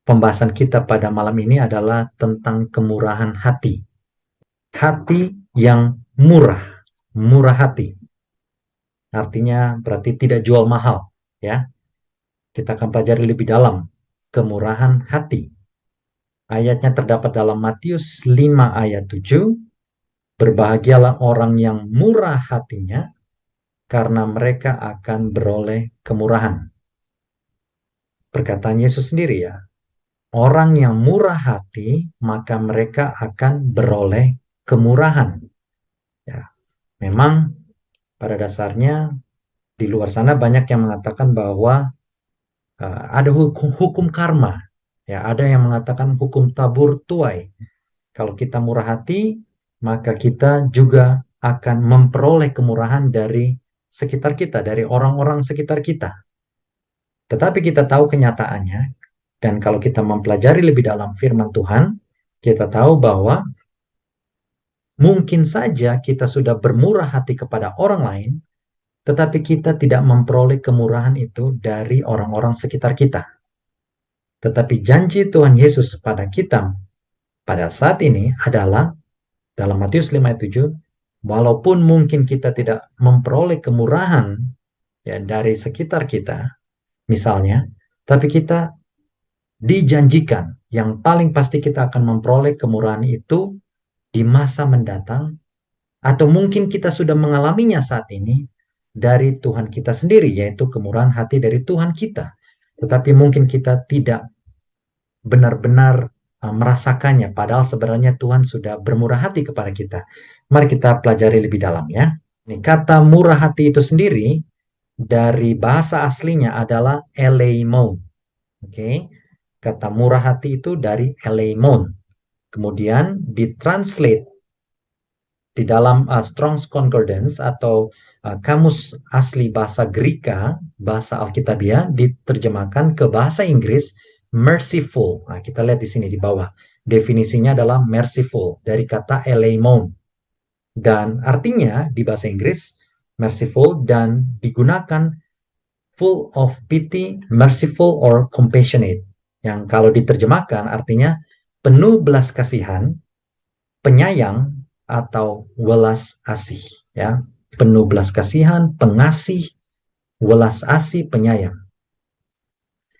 pembahasan kita pada malam ini adalah tentang kemurahan hati. Hati yang murah, murah hati. Artinya berarti tidak jual mahal, ya. Kita akan pelajari lebih dalam kemurahan hati. Ayatnya terdapat dalam Matius 5 ayat 7. Berbahagialah orang yang murah hatinya, karena mereka akan beroleh kemurahan. Perkataan Yesus sendiri ya. Orang yang murah hati, maka mereka akan beroleh kemurahan. Ya, memang pada dasarnya di luar sana banyak yang mengatakan bahwa ada hukum karma. Ya, ada yang mengatakan hukum tabur tuai. Kalau kita murah hati, maka kita juga akan memperoleh kemurahan dari sekitar kita, dari orang-orang sekitar kita. Tetapi kita tahu kenyataannya, dan kalau kita mempelajari lebih dalam firman Tuhan, kita tahu bahwa mungkin saja kita sudah bermurah hati kepada orang lain, tetapi kita tidak memperoleh kemurahan itu dari orang-orang sekitar kita. Tetapi janji Tuhan Yesus pada kita pada saat ini adalah dalam Matius 5 ayat 7, walaupun mungkin kita tidak memperoleh kemurahan ya dari sekitar kita, misalnya, tapi kita dijanjikan yang paling pasti kita akan memperoleh kemurahan itu di masa mendatang, atau mungkin kita sudah mengalaminya saat ini dari Tuhan kita sendiri, yaitu kemurahan hati dari Tuhan kita. Tetapi mungkin kita tidak benar-benar merasakannya, padahal sebenarnya Tuhan sudah bermurah hati kepada kita. Mari kita pelajari lebih dalam ya. Ini kata murah hati itu sendiri dari bahasa aslinya adalah eleimon. Oke. Kata murah hati itu dari eleimon. Kemudian ditranslate di dalam Strong's Concordance atau kamus asli bahasa Greka, bahasa Alkitabiah, diterjemahkan ke bahasa Inggris merciful. Nah, kita lihat di sini di bawah. Definisinya adalah merciful dari kata eleimon. Dan artinya di bahasa Inggris merciful dan digunakan full of pity, merciful or compassionate. Yang kalau diterjemahkan artinya penuh belas kasihan, penyayang atau welas asih, ya. Penuh belas kasihan, pengasih, welas asih, penyayang.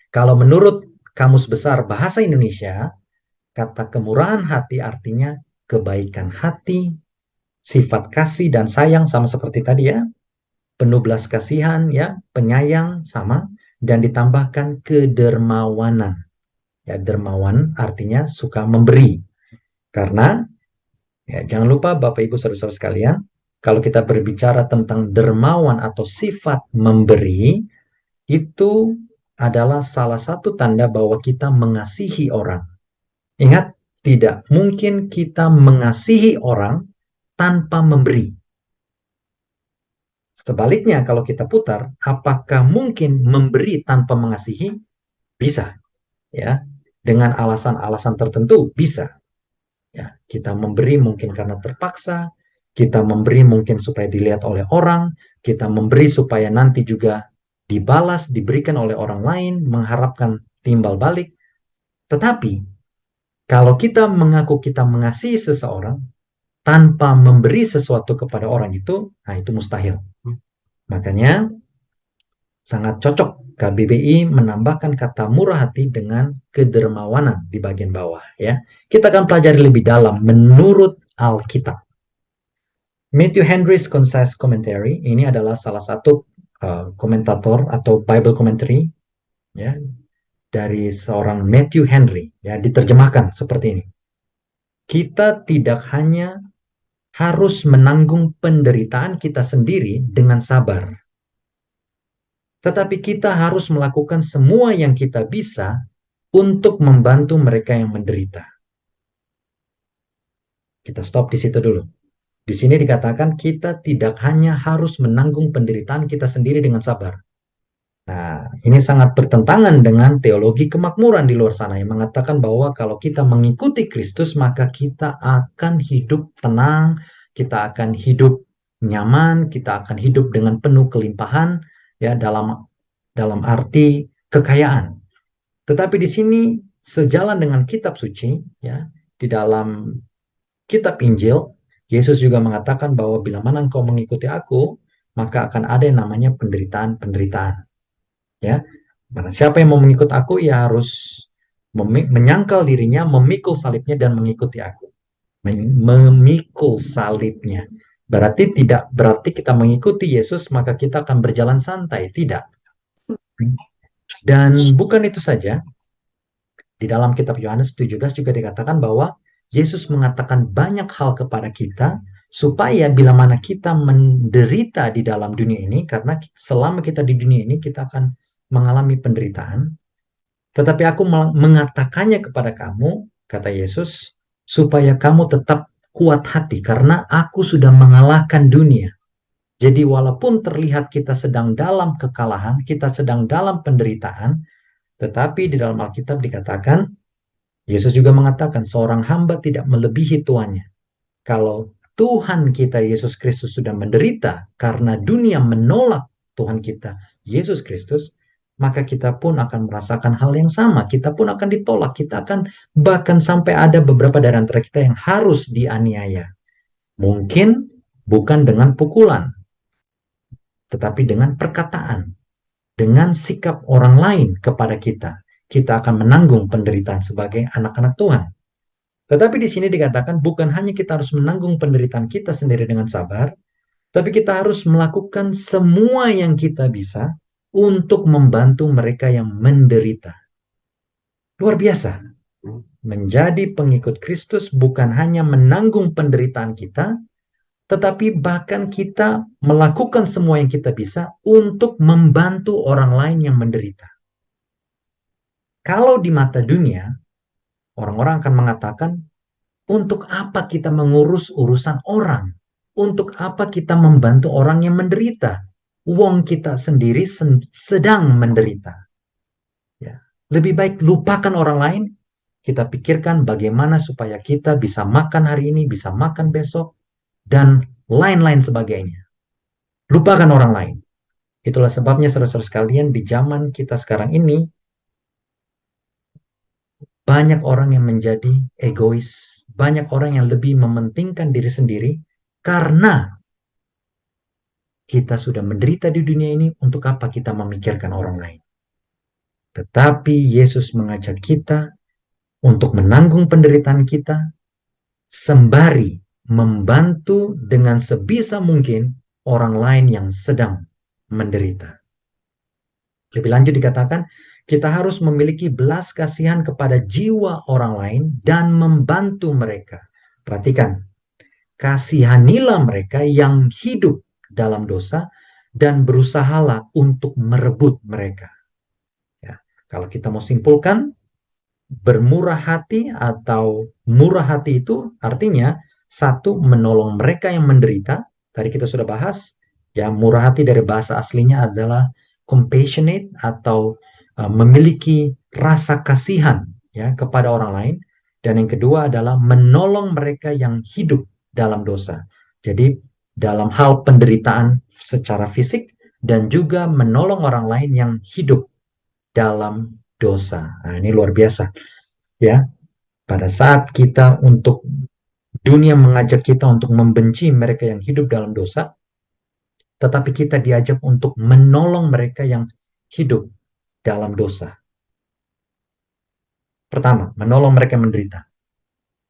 Kalau menurut Kamus Besar Bahasa Indonesia, kata kemurahan hati artinya kebaikan hati, sifat kasih dan sayang sama seperti tadi ya. Penuh belas kasihan ya, penyayang sama, dan ditambahkan kedermawanan. Ya, dermawan artinya suka memberi. Karena ya, jangan lupa Bapak Ibu Saudara-saudara sekalian, kalau kita berbicara tentang dermawan atau sifat memberi, itu adalah salah satu tanda bahwa kita mengasihi orang. Ingat, tidak mungkin kita mengasihi orang tanpa memberi. Sebaliknya, kalau kita putar, apakah mungkin memberi tanpa mengasihi? Bisa, ya. Dengan alasan-alasan tertentu, bisa. Ya, kita memberi mungkin karena terpaksa, kita memberi mungkin supaya dilihat oleh orang, kita memberi supaya nanti juga dibalas, diberikan oleh orang lain, mengharapkan timbal balik. Tetapi, kalau kita mengaku kita mengasihi seseorang, tanpa memberi sesuatu kepada orang itu, nah itu mustahil. Makanya, sangat cocok KBBI menambahkan kata murah hati dengan kedermawanan di bagian bawah ya. Kita akan pelajari lebih dalam menurut Alkitab. Matthew Henry's Concise Commentary ini adalah salah satu komentator atau Bible Commentary ya dari seorang Matthew Henry ya, diterjemahkan seperti ini. Kita tidak hanya harus menanggung penderitaan kita sendiri dengan sabar, tetapi kita harus melakukan semua yang kita bisa untuk membantu mereka yang menderita. Kita stop di situ dulu. Di sini dikatakan kita tidak hanya harus menanggung penderitaan kita sendiri dengan sabar. Nah, ini sangat bertentangan dengan teologi kemakmuran di luar sana yang mengatakan bahwa kalau kita mengikuti Kristus, maka kita akan hidup tenang, kita akan hidup nyaman, kita akan hidup dengan penuh kelimpahan, ya dalam arti kekayaan. Tetapi di sini sejalan dengan kitab suci, ya, di dalam kitab Injil, Yesus juga mengatakan bahwa bila mana engkau mengikuti aku, maka akan ada yang namanya penderitaan-penderitaan. Ya, mana siapa yang mau mengikut aku, ia harus menyangkal dirinya, memikul salibnya dan mengikuti aku. Memikul salibnya. Berarti tidak berarti kita mengikuti Yesus maka kita akan berjalan santai, tidak. Dan bukan itu saja, di dalam kitab Yohanes 17 juga dikatakan bahwa Yesus mengatakan banyak hal kepada kita supaya bila mana kita menderita di dalam dunia ini, karena selama kita di dunia ini kita akan mengalami penderitaan, tetapi aku mengatakannya kepada kamu, kata Yesus, supaya kamu tetap kuat hati karena aku sudah mengalahkan dunia. Jadi walaupun terlihat kita sedang dalam kekalahan, kita sedang dalam penderitaan, tetapi di dalam Alkitab dikatakan, Yesus juga mengatakan seorang hamba tidak melebihi tuannya. Kalau Tuhan kita Yesus Kristus sudah menderita karena dunia menolak Tuhan kita Yesus Kristus, maka kita pun akan merasakan hal yang sama. Kita pun akan ditolak. Kita akan bahkan sampai ada beberapa dari antara kita yang harus dianiaya. Mungkin bukan dengan pukulan, tetapi dengan perkataan, dengan sikap orang lain kepada kita. Kita akan menanggung penderitaan sebagai anak-anak Tuhan. Tetapi di sini dikatakan bukan hanya kita harus menanggung penderitaan kita sendiri dengan sabar, tapi kita harus melakukan semua yang kita bisa untuk membantu mereka yang menderita. Luar biasa. Menjadi pengikut Kristus bukan hanya menanggung penderitaan kita, tetapi bahkan kita melakukan semua yang kita bisa untuk membantu orang lain yang menderita. Kalau di mata dunia, orang-orang akan mengatakan, untuk apa kita mengurus urusan orang? Untuk apa kita membantu orang yang menderita? Wong kita sendiri sedang menderita. Ya. Lebih baik lupakan orang lain, kita pikirkan bagaimana supaya kita bisa makan hari ini, bisa makan besok, dan lain-lain sebagainya. Lupakan orang lain. Itulah sebabnya saudara-saudara sekalian, di zaman kita sekarang ini, banyak orang yang menjadi egois, banyak orang yang lebih mementingkan diri sendiri, karena kita sudah menderita di dunia ini, untuk apa kita memikirkan orang lain. Tetapi Yesus mengajak kita untuk menanggung penderitaan kita, sembari membantu dengan sebisa mungkin orang lain yang sedang menderita. Lebih lanjut dikatakan, kita harus memiliki belas kasihan kepada jiwa orang lain dan membantu mereka. Perhatikan, kasihanilah mereka yang hidup dalam dosa dan berusahalah untuk merebut mereka. Ya, kalau kita mau simpulkan, bermurah hati atau murah hati itu artinya satu, menolong mereka yang menderita. Tadi kita sudah bahas, ya, murah hati dari bahasa aslinya adalah compassionate atau memiliki rasa kasihan, ya, kepada orang lain. Dan yang kedua adalah menolong mereka yang hidup dalam dosa. Jadi dalam hal penderitaan secara fisik dan juga menolong orang lain yang hidup dalam dosa. Nah, ini luar biasa, ya. Pada saat kita untuk dunia mengajak kita untuk membenci mereka yang hidup dalam dosa, tetapi kita diajak untuk menolong mereka yang hidup dalam dosa. Pertama, menolong mereka yang menderita.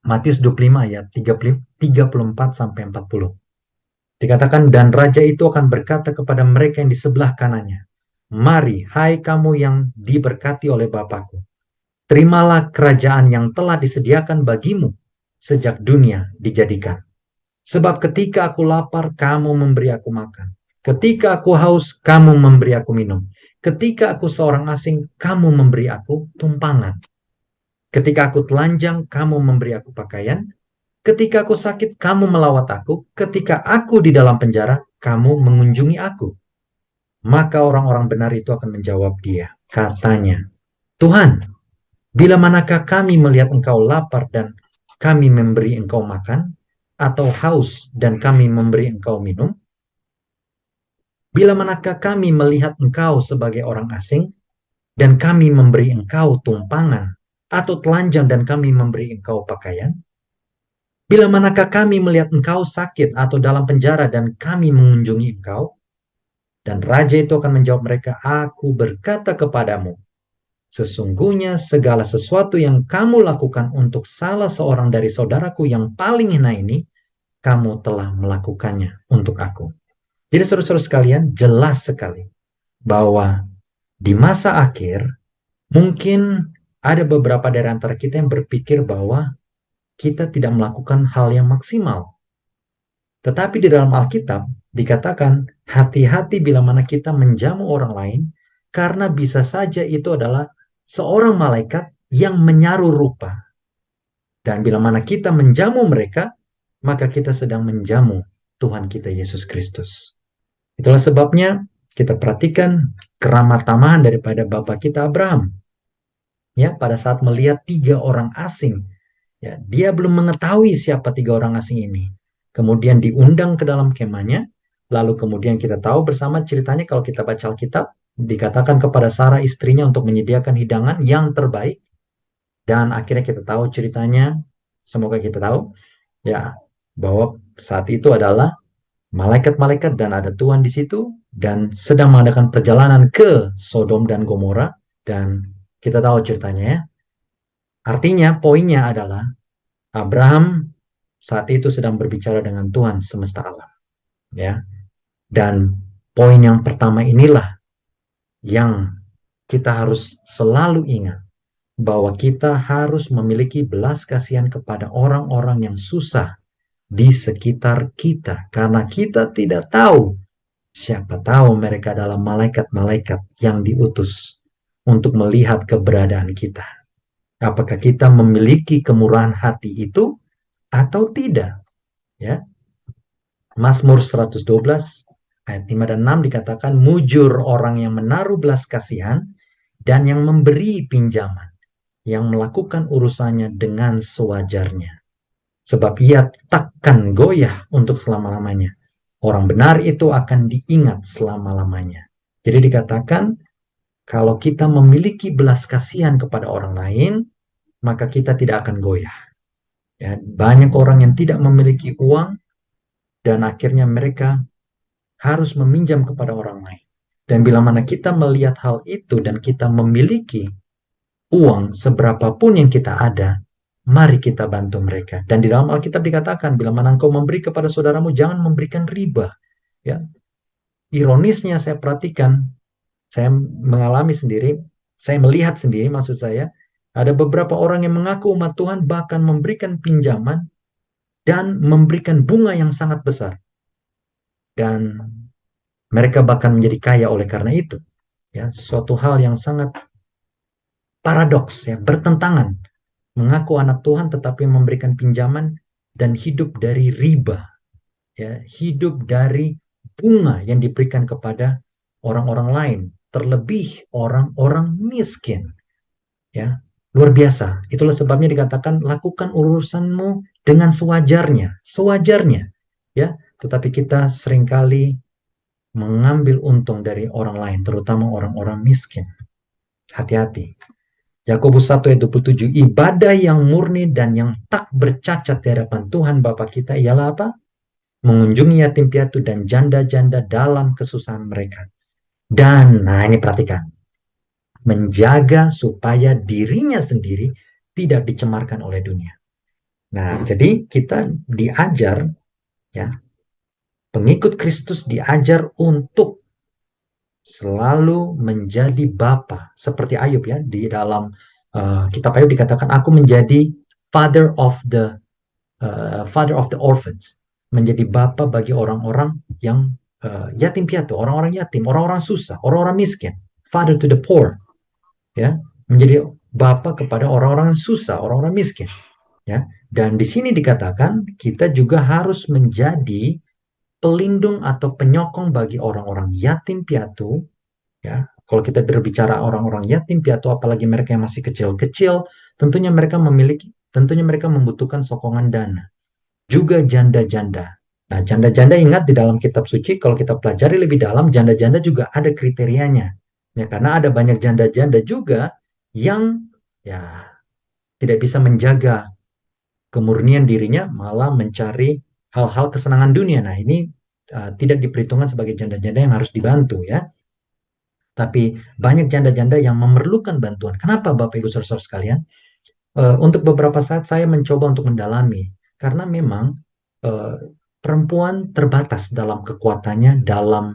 Matius 25 ayat 34 sampai 40. Dikatakan, dan raja itu akan berkata kepada mereka yang di sebelah kanannya, mari, hai kamu yang diberkati oleh Bapakku, terimalah kerajaan yang telah disediakan bagimu sejak dunia dijadikan. Sebab ketika aku lapar, kamu memberi aku makan. Ketika aku haus, kamu memberi aku minum. Ketika aku seorang asing, kamu memberi aku tumpangan. Ketika aku telanjang, kamu memberi aku pakaian. Ketika aku sakit, kamu melawat aku. Ketika aku di dalam penjara, kamu mengunjungi aku. Maka orang-orang benar itu akan menjawab dia. Katanya, Tuhan, bila manakah kami melihat engkau lapar dan kami memberi engkau makan, atau haus dan kami memberi engkau minum? Bila manakah kami melihat engkau sebagai orang asing dan kami memberi engkau tumpangan? atau telanjang dan kami memberi engkau pakaian? Bila manakah kami melihat engkau sakit atau dalam penjara dan kami mengunjungi engkau? Dan raja itu akan menjawab mereka, aku berkata kepadamu, sesungguhnya segala sesuatu yang kamu lakukan untuk salah seorang dari saudaraku yang paling hina ini, kamu telah melakukannya untuk aku. Jadi saudara-saudara sekalian, jelas sekali bahwa di masa akhir, mungkin ada beberapa dari antara kita yang berpikir bahwa kita tidak melakukan hal yang maksimal. Tetapi di dalam Alkitab dikatakan, hati-hati bila mana kita menjamu orang lain, karena bisa saja itu adalah seorang malaikat yang menyaru rupa. Dan bila mana kita menjamu mereka, maka kita sedang menjamu Tuhan kita Yesus Kristus. Itulah sebabnya kita perhatikan keramah tamahan daripada Bapa kita Abraham. Ya, pada saat melihat 3 orang asing, ya, dia belum mengetahui siapa 3 orang asing ini. Kemudian diundang ke dalam kemahnya, lalu kemudian kita tahu bersama ceritanya kalau kita baca Alkitab, dikatakan kepada Sarah istrinya untuk menyediakan hidangan yang terbaik, dan akhirnya kita tahu ceritanya, semoga kita tahu, ya, bahwa saat itu adalah malaikat-malaikat dan ada Tuhan di situ, dan sedang mengadakan perjalanan ke Sodom dan Gomora, dan kita tahu ceritanya ya. Artinya poinnya adalah Abraham saat itu sedang berbicara dengan Tuhan semesta alam, ya. Dan poin yang pertama inilah yang kita harus selalu ingat, bahwa kita harus memiliki belas kasihan kepada orang-orang yang susah di sekitar kita, karena kita tidak tahu, siapa tahu mereka adalah malaikat-malaikat yang diutus untuk melihat keberadaan kita. Apakah kita memiliki kemurahan hati itu atau tidak? Ya. Mazmur 112 ayat 5 dan 6 dikatakan, mujur orang yang menaruh belas kasihan dan yang memberi pinjaman, yang melakukan urusannya dengan sewajarnya. Sebab ia takkan goyah untuk selama-lamanya. Orang benar itu akan diingat selama-lamanya. Jadi dikatakan, kalau kita memiliki belas kasihan kepada orang lain, maka kita tidak akan goyah. Ya, banyak orang yang tidak memiliki uang, dan akhirnya mereka harus meminjam kepada orang lain. Dan bila mana kita melihat hal itu dan kita memiliki uang seberapapun yang kita ada, mari kita bantu mereka. Dan di dalam Alkitab dikatakan, bila mana engkau memberi kepada saudaramu, jangan memberikan riba. Ya. Ironisnya saya perhatikan, saya mengalami sendiri, saya melihat sendiri maksud saya, ada beberapa orang yang mengaku umat Tuhan bahkan memberikan pinjaman dan memberikan bunga yang sangat besar. Dan mereka bahkan menjadi kaya oleh karena itu. Ya, suatu hal yang sangat paradoks, ya, bertentangan. Mengaku anak Tuhan tetapi memberikan pinjaman dan hidup dari riba, ya, hidup dari bunga yang diberikan kepada orang-orang lain, terlebih orang-orang miskin. Ya, luar biasa. Itulah sebabnya dikatakan lakukan urusanmu dengan sewajarnya, sewajarnya, ya. Tetapi kita seringkali mengambil untung dari orang lain, terutama orang-orang miskin. Hati-hati. Yakobus 1 ayat 27, ibadah yang murni dan yang tak bercacat di hadapan Tuhan Bapa kita ialah apa? Mengunjungi yatim piatu dan janda-janda dalam kesusahan mereka. Dan, nah ini perhatikan, menjaga supaya dirinya sendiri tidak dicemarkan oleh dunia. Nah, jadi kita diajar, ya, pengikut Kristus diajar untuk selalu menjadi bapa, seperti Ayub ya, di dalam kitab Ayub dikatakan, aku menjadi father of the orphans, menjadi bapa bagi orang-orang yang yatim piatu, orang-orang yatim, orang-orang susah, orang-orang miskin, father to the poor, ya, menjadi bapa kepada orang-orang susah, orang-orang miskin, ya. Dan di sini dikatakan kita juga harus menjadi pelindung atau penyokong bagi orang-orang yatim piatu. Ya, kalau kita berbicara orang-orang yatim piatu, apalagi mereka yang masih kecil-kecil, tentunya mereka membutuhkan sokongan dana. Juga janda-janda. Nah, janda-janda ingat di dalam kitab suci, kalau kita pelajari lebih dalam, janda-janda juga ada kriterianya. Ya, karena ada banyak janda-janda juga yang ya tidak bisa menjaga kemurnian dirinya, malah mencari hal-hal kesenangan dunia. Nah, ini tidak diperhitungkan sebagai janda-janda yang harus dibantu ya. Tapi banyak janda-janda yang memerlukan bantuan. Kenapa Bapak Ibu Saudara sekalian? Untuk beberapa saat saya mencoba untuk mendalami, karena memang uh, perempuan terbatas dalam kekuatannya, dalam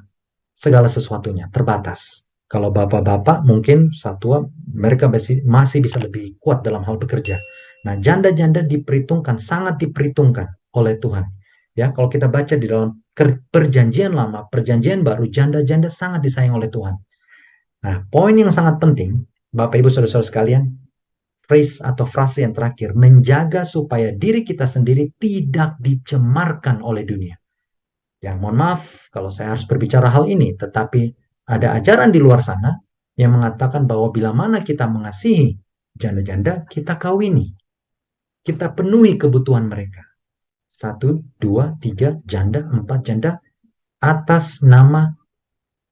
segala sesuatunya, terbatas. Kalau bapak-bapak mungkin satua, mereka masih bisa lebih kuat dalam hal bekerja. Nah, janda-janda diperhitungkan, sangat diperhitungkan oleh Tuhan. Ya, kalau kita baca di dalam perjanjian lama, perjanjian baru, janda-janda sangat disayang oleh Tuhan. Nah, poin yang sangat penting, Bapak Ibu Saudara-saudara sekalian, phrase atau frase yang terakhir, menjaga supaya diri kita sendiri tidak dicemarkan oleh dunia. Ya, mohon maaf kalau saya harus berbicara hal ini, tetapi ada ajaran di luar sana yang mengatakan bahwa bila mana kita mengasihi janda-janda, kita kawini. Kita penuhi kebutuhan mereka. Satu, dua, tiga, janda, empat janda, atas nama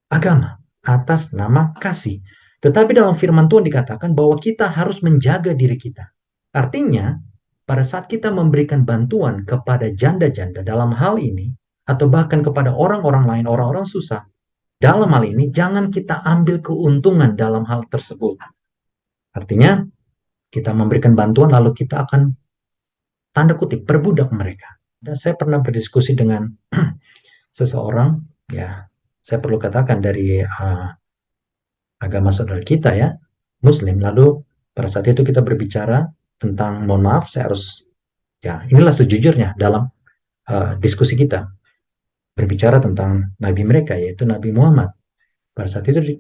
agama, atas nama kasih. Tetapi dalam firman Tuhan dikatakan bahwa kita harus menjaga diri kita. Artinya, pada saat kita memberikan bantuan kepada janda-janda dalam hal ini, atau bahkan kepada orang-orang lain, orang-orang susah, dalam hal ini jangan kita ambil keuntungan dalam hal tersebut. Artinya, kita memberikan bantuan lalu kita akan tanda kutip perbudak mereka. Dan saya pernah berdiskusi dengan seseorang, ya, saya perlu katakan dari agama saudara kita ya, Muslim. Lalu pada saat itu kita berbicara tentang, mohon maaf, saya harus, ya inilah sejujurnya dalam diskusi kita, berbicara tentang Nabi mereka, yaitu Nabi Muhammad. Pada saat itu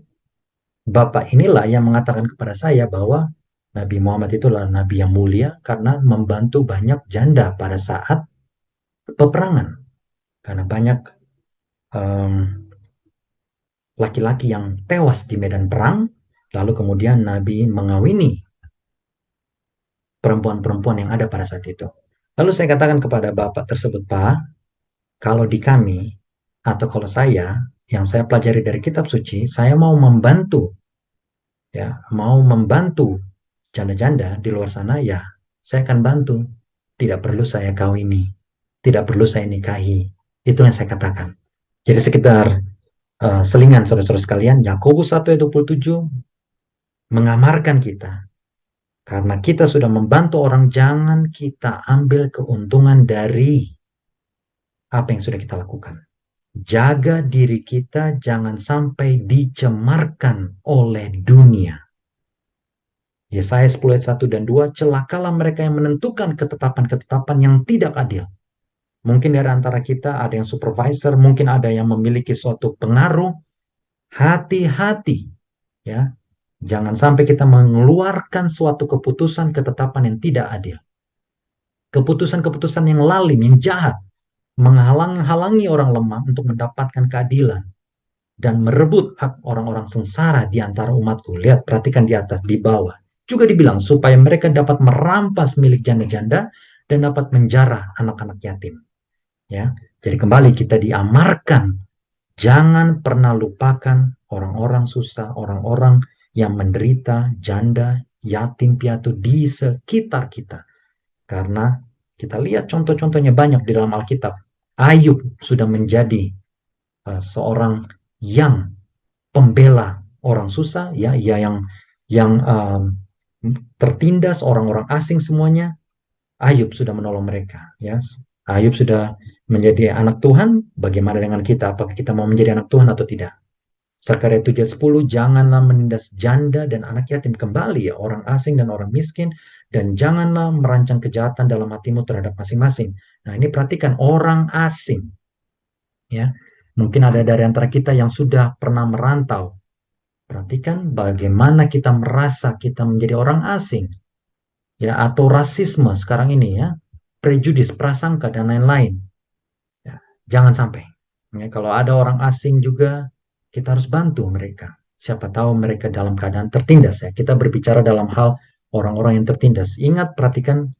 Bapak inilah yang mengatakan kepada saya bahwa Nabi Muhammad itulah Nabi yang mulia karena membantu banyak janda pada saat peperangan. Karena banyak laki-laki yang tewas di medan perang, lalu kemudian Nabi mengawini perempuan-perempuan yang ada pada saat itu. Lalu saya katakan kepada Bapak tersebut, Pak, kalau di kami, atau kalau saya, yang saya pelajari dari kitab suci, saya mau membantu, ya, mau membantu janda-janda di luar sana, ya, saya akan bantu. Tidak perlu saya kawini, tidak perlu saya nikahi. Itu yang saya katakan. Jadi sekitar selingan saudara-saudara sekalian, Yakobus 1 ayat 27 mengamarkan kita. Karena kita sudah membantu orang, jangan kita ambil keuntungan dari apa yang sudah kita lakukan. Jaga diri kita jangan sampai dicemarkan oleh dunia. Yesaya 10 ayat 1 dan 2, celakalah mereka yang menentukan ketetapan-ketetapan yang tidak adil. Mungkin dari antara kita ada yang supervisor, mungkin ada yang memiliki suatu pengaruh. Hati-hati, ya. Jangan sampai kita mengeluarkan suatu keputusan ketetapan yang tidak adil. Keputusan-keputusan yang lalim, yang jahat, menghalang-halangi orang lemah untuk mendapatkan keadilan dan merebut hak orang-orang sengsara di antara umatku. Lihat, perhatikan di atas, di bawah. Juga dibilang supaya mereka dapat merampas milik janda-janda dan dapat menjarah anak-anak yatim. Ya, jadi kembali kita diamarkan, jangan pernah lupakan orang-orang susah, orang-orang yang menderita, janda, yatim piatu di sekitar kita. Karena kita lihat contoh-contohnya banyak di dalam Alkitab. Ayub sudah menjadi seorang yang pembela orang susah, ya, yang tertindas, orang-orang asing semuanya. Ayub sudah menolong mereka, ya. Ayub sudah menjadi anak Tuhan. Bagaimana dengan kita? Apakah kita mau menjadi anak Tuhan atau tidak? Zakaria 7:10, janganlah menindas janda dan anak yatim, kembali ya, orang asing dan orang miskin, dan janganlah merancang kejahatan dalam hatimu terhadap masing-masing. Nah, ini perhatikan, orang asing. Ya, mungkin ada dari antara kita yang sudah pernah merantau. Perhatikan bagaimana kita merasa kita menjadi orang asing. Ya, atau rasisme sekarang ini ya, prejudis, prasangka dan lain-lain. Ya, jangan sampai. Ya, kalau ada orang asing juga, kita harus bantu mereka. Siapa tahu mereka dalam keadaan tertindas ya. Kita berbicara dalam hal orang-orang yang tertindas. Ingat, perhatikan,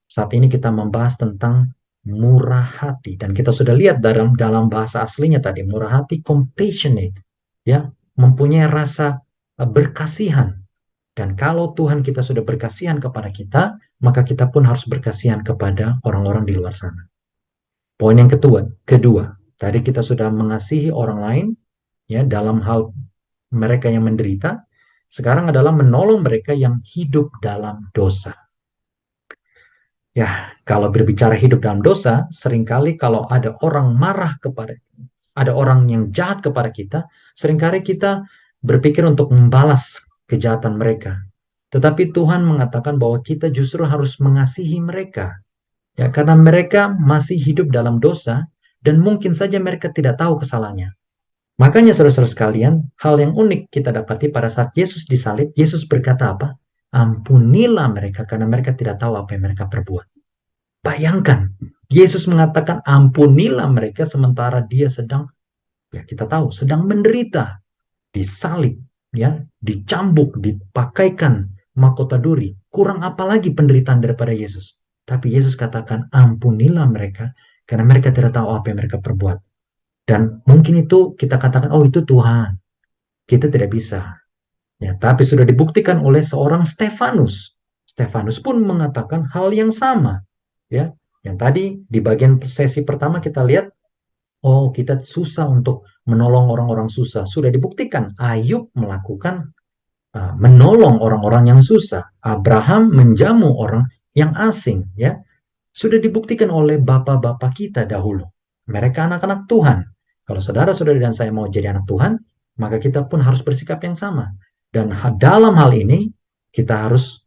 saat ini kita membahas tentang murah hati, dan kita sudah lihat dalam bahasa aslinya tadi, murah hati, compassionate, ya, mempunyai rasa berkasihan. Dan kalau Tuhan kita sudah berkasihan kepada kita, maka kita pun harus berkasihan kepada orang-orang di luar sana. Poin yang kedua, tadi kita sudah mengasihi orang lain ya dalam hal mereka yang menderita. Sekarang adalah menolong mereka yang hidup dalam dosa. Ya, kalau berbicara hidup dalam dosa, seringkali kalau ada orang marah ada orang yang jahat kepada kita, seringkali kita berpikir untuk membalas kejahatan mereka. Tetapi Tuhan mengatakan bahwa kita justru harus mengasihi mereka. Ya, karena mereka masih hidup dalam dosa dan mungkin saja mereka tidak tahu kesalahannya. Makanya saudara-saudara sekalian, hal yang unik kita dapati pada saat Yesus disalib, Yesus berkata apa? Ampunilah mereka karena mereka tidak tahu apa yang mereka perbuat. Bayangkan, Yesus mengatakan ampunilah mereka sementara dia sedang, ya kita tahu, sedang menderita, disalib, ya, dicambuk, dipakaikan mahkota duri. Kurang apa lagi penderitaan daripada Yesus? Tapi Yesus katakan ampunilah mereka karena mereka tidak tahu apa yang mereka perbuat. Dan mungkin itu kita katakan, oh itu Tuhan. Kita tidak bisa. Ya, tapi sudah dibuktikan oleh seorang Stefanus. Stefanus pun mengatakan hal yang sama. Ya, yang tadi di bagian sesi pertama kita lihat, oh kita susah untuk menolong orang-orang susah. Sudah dibuktikan Ayub melakukan menolong orang-orang yang susah. Abraham menjamu orang yang asing. Ya, sudah dibuktikan oleh bapak-bapak kita dahulu. Mereka anak-anak Tuhan. Kalau saudara-saudari dan saya mau jadi anak Tuhan, maka kita pun harus bersikap yang sama. Dan dalam hal ini, kita harus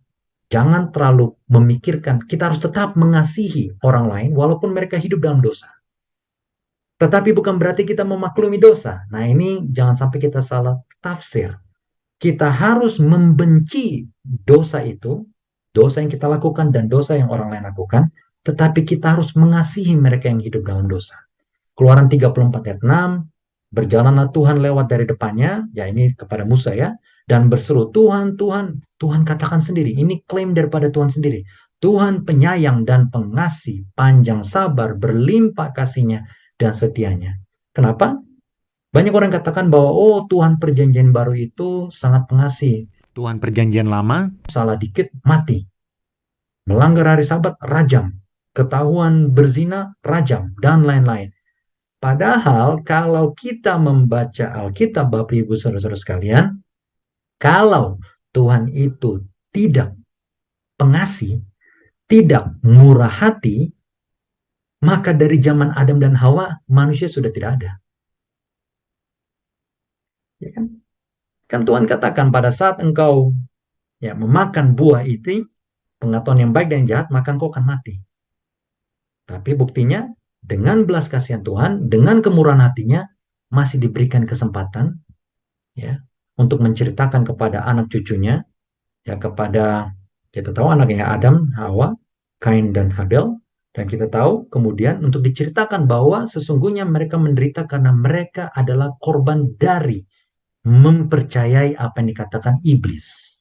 jangan terlalu memikirkan, kita harus tetap mengasihi orang lain walaupun mereka hidup dalam dosa. Tetapi bukan berarti kita memaklumi dosa. Nah ini jangan sampai kita salah tafsir. Kita harus membenci dosa itu, dosa yang kita lakukan dan dosa yang orang lain lakukan, tetapi kita harus mengasihi mereka yang hidup dalam dosa. Keluaran 34 ayat 6, berjalanlah Tuhan lewat dari depannya, ya ini kepada Musa ya, dan berseru, Tuhan, Tuhan, Tuhan katakan sendiri, ini klaim daripada Tuhan sendiri. Tuhan penyayang dan pengasih, panjang sabar, berlimpah kasihnya dan setianya. Kenapa? Banyak orang katakan bahwa, oh Tuhan perjanjian baru itu sangat pengasih. Tuhan perjanjian lama, Salah dikit, mati. Melanggar hari sabat, rajam. Ketahuan berzina, rajam. Dan lain-lain. Padahal kalau kita membaca Alkitab, Bapak Ibu Saudara-saudara sekalian, kalau Tuhan itu tidak pengasih, tidak murah hati, maka dari zaman Adam dan Hawa, manusia sudah tidak ada. Ya kan? Kan Tuhan katakan pada saat engkau ya memakan buah itu, pengetahuan yang baik dan yang jahat, maka engkau akan mati. Tapi buktinya, dengan belas kasihan Tuhan, dengan kemurahan hatinya, masih diberikan kesempatan ya untuk menceritakan kepada anak cucunya, ya kepada kita tahu anaknya Adam, Hawa, Kain dan Habel, dan kita tahu kemudian untuk diceritakan bahwa sesungguhnya mereka menderita karena mereka adalah korban dari mempercayai apa yang dikatakan iblis.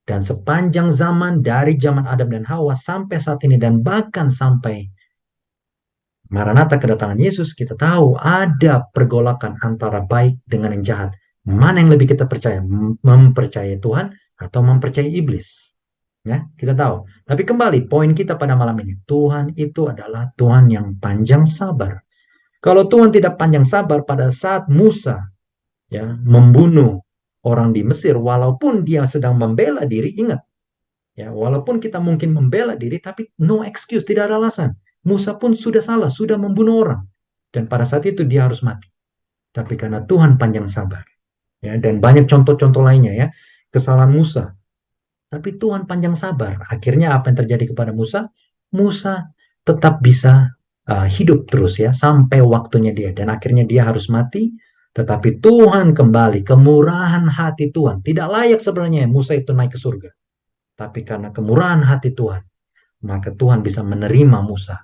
Dan sepanjang zaman dari zaman Adam dan Hawa sampai saat ini dan bahkan sampai Maranatha kedatangan Yesus, kita tahu ada pergolakan antara baik dengan yang jahat. Mana yang lebih kita percaya? Mempercayai Tuhan atau mempercayai iblis? Ya, kita tahu. Tapi kembali, poin kita pada malam ini. Tuhan itu adalah Tuhan yang panjang sabar. Kalau Tuhan tidak panjang sabar pada saat Musa ya membunuh orang di Mesir, walaupun dia sedang membela diri, ingat. Ya, walaupun kita mungkin membela diri, tapi no excuse, tidak ada alasan. Musa pun sudah salah, sudah membunuh orang. Dan pada saat itu dia harus mati. Tapi karena Tuhan panjang sabar. Ya, dan banyak contoh-contoh lainnya ya. Kesalahan Musa. Tapi Tuhan panjang sabar. Akhirnya apa yang terjadi kepada Musa? Musa tetap bisa hidup terus ya. Sampai waktunya dia. Dan akhirnya dia harus mati. Tetapi Tuhan kembali. Kemurahan hati Tuhan. Tidak layak sebenarnya Musa itu naik ke surga. Tapi karena kemurahan hati Tuhan, maka Tuhan bisa menerima Musa.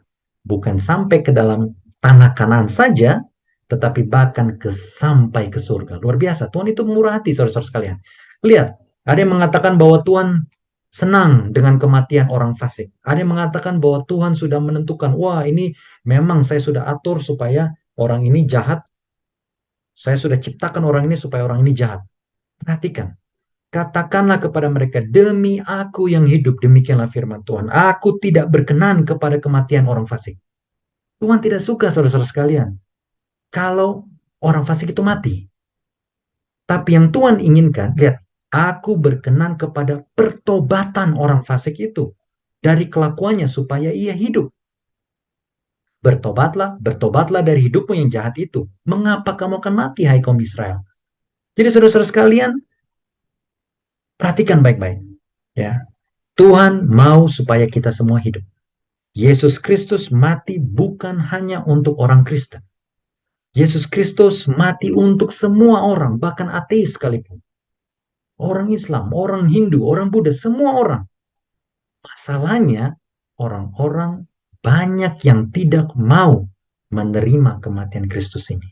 Bukan sampai ke dalam tanah Kanaan saja, tetapi bahkan sampai ke surga. Luar biasa. Tuhan itu murah hati, saudara-saudara sekalian. Lihat, ada yang mengatakan bahwa Tuhan senang dengan kematian orang fasik. Ada yang mengatakan bahwa Tuhan sudah menentukan, wah ini memang saya sudah atur supaya orang ini jahat. Saya sudah ciptakan orang ini supaya orang ini jahat. Perhatikan. Katakanlah kepada mereka, demi aku yang hidup, demikianlah firman Tuhan. Aku tidak berkenan kepada kematian orang fasik. Tuhan tidak suka, saudara-saudara sekalian, kalau orang fasik itu mati. Tapi yang Tuhan inginkan, lihat, aku berkenan kepada pertobatan orang fasik itu dari kelakuannya supaya ia hidup. Bertobatlah, bertobatlah dari hidupmu yang jahat itu. Mengapa kamu akan mati, hai kaum Israel? Jadi saudara-saudara sekalian, perhatikan baik-baik. Ya, Tuhan mau supaya kita semua hidup. Yesus Kristus mati bukan hanya untuk orang Kristen. Yesus Kristus mati untuk semua orang, bahkan ateis sekalipun. Orang Islam, orang Hindu, orang Buddha, semua orang. Masalahnya, orang-orang banyak yang tidak mau menerima kematian Kristus ini.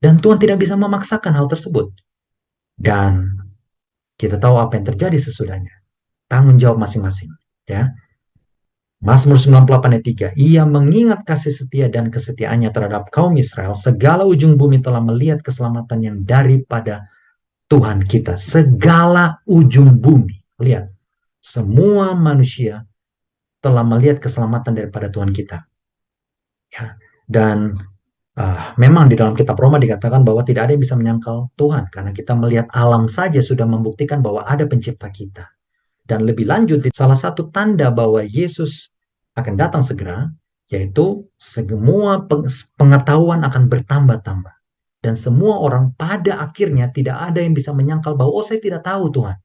Dan Tuhan tidak bisa memaksakan hal tersebut. Dan kita tahu apa yang terjadi sesudahnya. Tanggung jawab masing-masing. Ya. Mazmur 98 ayat 3. Ia mengingat kasih setia dan kesetiaannya terhadap kaum Israel. Segala ujung bumi telah melihat keselamatan yang daripada Tuhan kita. Segala ujung bumi. Lihat. Semua manusia telah melihat keselamatan daripada Tuhan kita. Ya. Dan memang di dalam kitab Roma dikatakan bahwa tidak ada yang bisa menyangkal Tuhan. Karena kita melihat alam saja sudah membuktikan bahwa ada pencipta kita. Dan lebih lanjut, salah satu tanda bahwa Yesus akan datang segera, yaitu semua pengetahuan akan bertambah-tambah. Dan semua orang pada akhirnya tidak ada yang bisa menyangkal bahwa, oh saya tidak tahu Tuhan.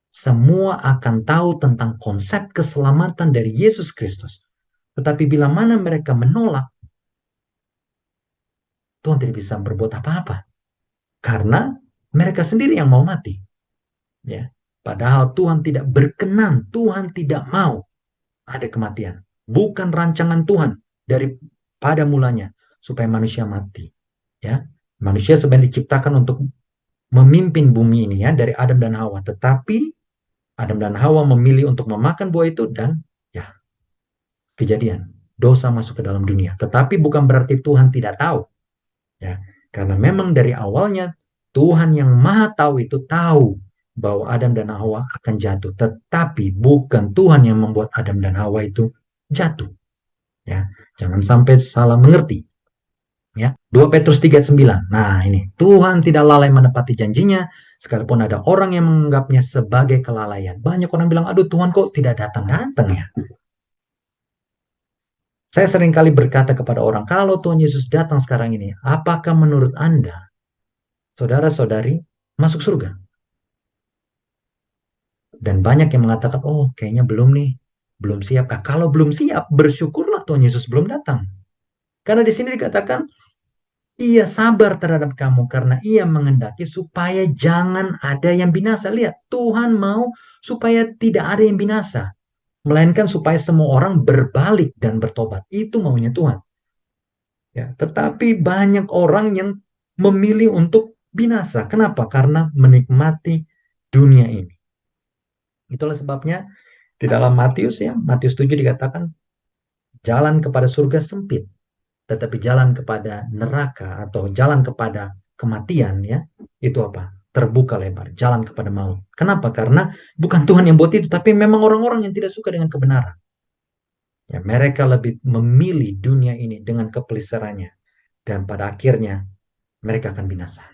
Semua akan tahu tentang konsep keselamatan dari Yesus Kristus. Tetapi bila mana mereka menolak, Tuhan tidak bisa berbuat apa-apa. Karena mereka sendiri yang mau mati. Ya. Padahal Tuhan tidak berkenan, Tuhan tidak mau ada kematian. Bukan rancangan Tuhan dari pada mulanya supaya manusia mati. Ya, manusia sebenarnya diciptakan untuk memimpin bumi ini ya dari Adam dan Hawa. Tetapi Adam dan Hawa memilih untuk memakan buah itu dan ya kejadian dosa masuk ke dalam dunia. Tetapi bukan berarti Tuhan tidak tahu. Ya, karena memang dari awalnya Tuhan yang Maha Tahu itu tahu bahwa Adam dan Hawa akan jatuh, tetapi bukan Tuhan yang membuat Adam dan Hawa itu jatuh. Ya, jangan sampai salah mengerti. Ya, 2 Petrus 3:9. Nah, ini Tuhan tidak lalai menepati janjinya, sekalipun ada orang yang menganggapnya sebagai kelalaian. Banyak orang bilang, aduh Tuhan kok tidak datang-datang ya. Saya seringkali berkata kepada orang, kalau Tuhan Yesus datang sekarang ini, apakah menurut Anda saudara-saudari masuk surga? Dan banyak yang mengatakan, oh kayaknya belum nih, belum siap. Nah, kalau belum siap, bersyukurlah Tuhan Yesus belum datang. Karena di sini dikatakan, ia sabar terhadap kamu karena ia mengendaki supaya jangan ada yang binasa. Lihat, Tuhan mau supaya tidak ada yang binasa. Melainkan supaya semua orang berbalik dan bertobat. Itu maunya Tuhan. Ya, tetapi banyak orang yang memilih untuk binasa. Kenapa? Karena menikmati dunia ini. Itulah sebabnya di dalam Matius ya, Matius 7 dikatakan jalan kepada surga sempit, tetapi jalan kepada neraka atau jalan kepada kematian ya, itu apa? Terbuka lebar, jalan kepada maut. Kenapa? Karena bukan Tuhan yang buat itu, tapi memang orang-orang yang tidak suka dengan kebenaran. Ya, mereka lebih memilih dunia ini dengan kepelisarannya. Dan pada akhirnya mereka akan binasa.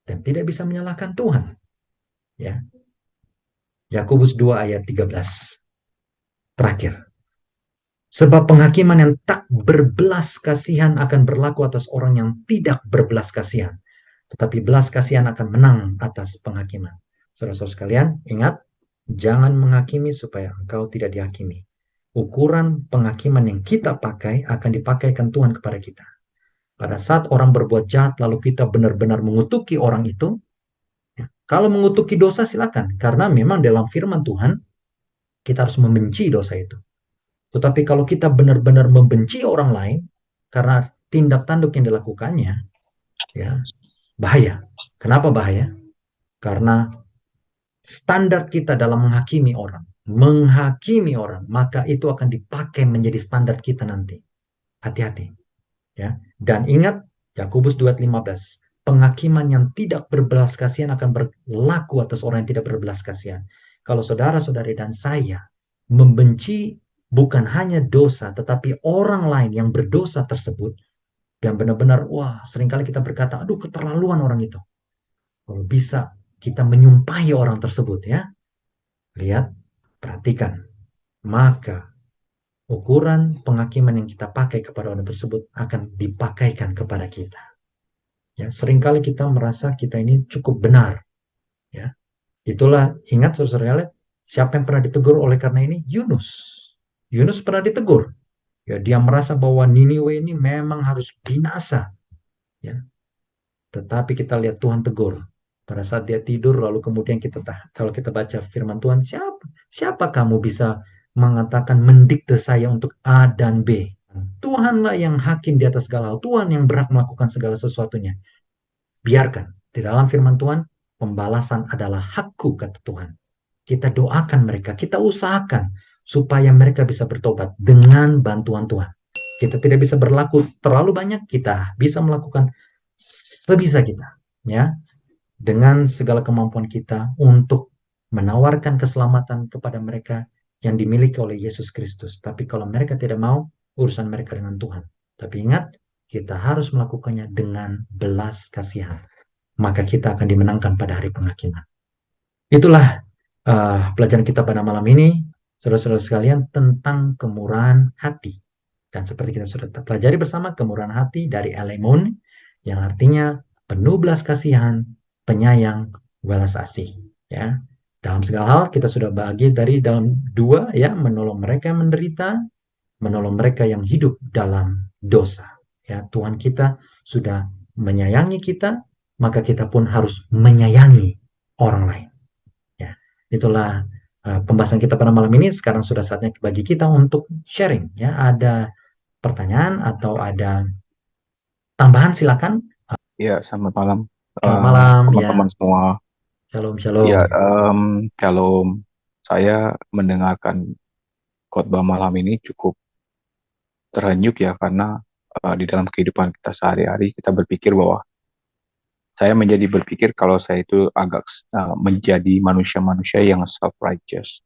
Dan tidak bisa menyalahkan Tuhan. Ya. Yakobus 2 ayat 13. Terakhir. Sebab penghakiman yang tak berbelas kasihan akan berlaku atas orang yang tidak berbelas kasihan. Tetapi belas kasihan akan menang atas penghakiman. Saudara-saudara sekalian, ingat, jangan menghakimi supaya engkau tidak dihakimi. Ukuran penghakiman yang kita pakai akan dipakaikan Tuhan kepada kita. Pada saat orang berbuat jahat, lalu kita benar-benar mengutuki orang itu, ya, kalau mengutuki dosa silakan. Karena memang dalam firman Tuhan, kita harus membenci dosa itu. Tetapi kalau kita benar-benar membenci orang lain karena tindak tanduk yang dilakukannya, ya bahaya. Kenapa bahaya? Karena standar kita dalam menghakimi orang, maka itu akan dipakai menjadi standar kita nanti. Hati-hati. Ya. Dan ingat Yakobus 2:15. Penghakiman yang tidak berbelas kasihan akan berlaku atas orang yang tidak berbelas kasihan. Kalau saudara-saudari dan saya membenci bukan hanya dosa, tetapi orang lain yang berdosa tersebut, yang benar-benar, wah, seringkali kita berkata, aduh, keterlaluan orang itu. Kalau bisa kita menyumpahi orang tersebut, ya, lihat, perhatikan, maka ukuran penghakiman yang kita pakai kepada orang tersebut akan dipakaikan kepada kita. Ya, seringkali kita merasa kita ini cukup benar. Ya, itulah, ingat saudara, siapa yang pernah ditegur oleh karena ini? Yunus. Yunus pernah ditegur. Ya, dia merasa bahwa Niniwe ini memang harus binasa. Ya, tetapi kita lihat Tuhan tegur. Pada saat dia tidur, lalu kemudian kalau kita baca firman Tuhan, siapa kamu bisa mengatakan mendikte saya untuk A dan B? Tuhanlah yang hakim di atas segala hal. Tuhan yang berhak melakukan segala sesuatunya. Biarkan. Di dalam firman Tuhan, pembalasan adalah hakku, kata Tuhan. Kita doakan mereka, kita usahakan supaya mereka bisa bertobat dengan bantuan Tuhan. Kita tidak bisa berlaku terlalu banyak, kita bisa melakukan sebisa kita, ya, dengan segala kemampuan kita untuk menawarkan keselamatan kepada mereka yang dimiliki oleh Yesus Kristus. Tapi kalau mereka tidak mau, urusan mereka dengan Tuhan. Tapi ingat, kita harus melakukannya dengan belas kasihan. Maka kita akan dimenangkan pada hari penghakiman. Itulah pelajaran kita pada malam ini, saudara-saudara sekalian, tentang kemurahan hati. Dan seperti kita sudah pelajari bersama, kemurahan hati dari Elemon, yang artinya penuh belas kasihan, penyayang, welas asih. Ya, dalam segala hal kita sudah bagi dari dalam dua, ya, menolong mereka yang menderita, menolong mereka yang hidup dalam dosa. Ya, Tuhan kita sudah menyayangi kita, maka kita pun harus menyayangi orang lain. Ya, itulah pembahasan kita pada malam ini. Sekarang sudah saatnya bagi kita untuk sharing. Ya, ada pertanyaan atau ada tambahan, silakan. Ya, selamat malam Selamat malam, ya. teman-teman semua. Shalom, Ya, shalom. kalau saya mendengarkan khotbah malam ini cukup terhanyut ya, karena di dalam kehidupan kita sehari-hari kita berpikir bahwa saya menjadi berpikir kalau saya itu agak menjadi manusia-manusia yang self-righteous.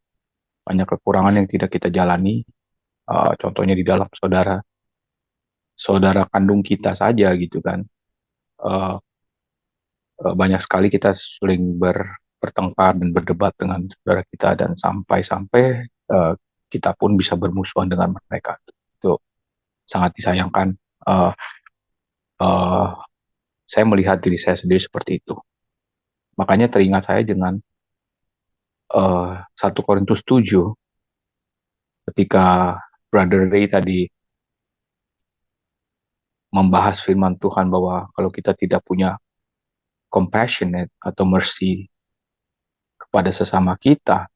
Banyak kekurangan yang tidak kita jalani, contohnya di dalam saudara saudara kandung kita saja gitu kan. Eh, Banyak sekali kita sering bertengkar dan berdebat dengan saudara kita, dan sampai-sampai eh, kita pun bisa bermusuhan dengan mereka. Itu sangat disayangkan. Eh, eh, saya melihat diri saya sendiri seperti itu. Makanya teringat saya dengan 1 Korintus 7 ketika Brother Ray tadi membahas firman Tuhan bahwa kalau kita tidak punya compassionate atau mercy kepada sesama kita,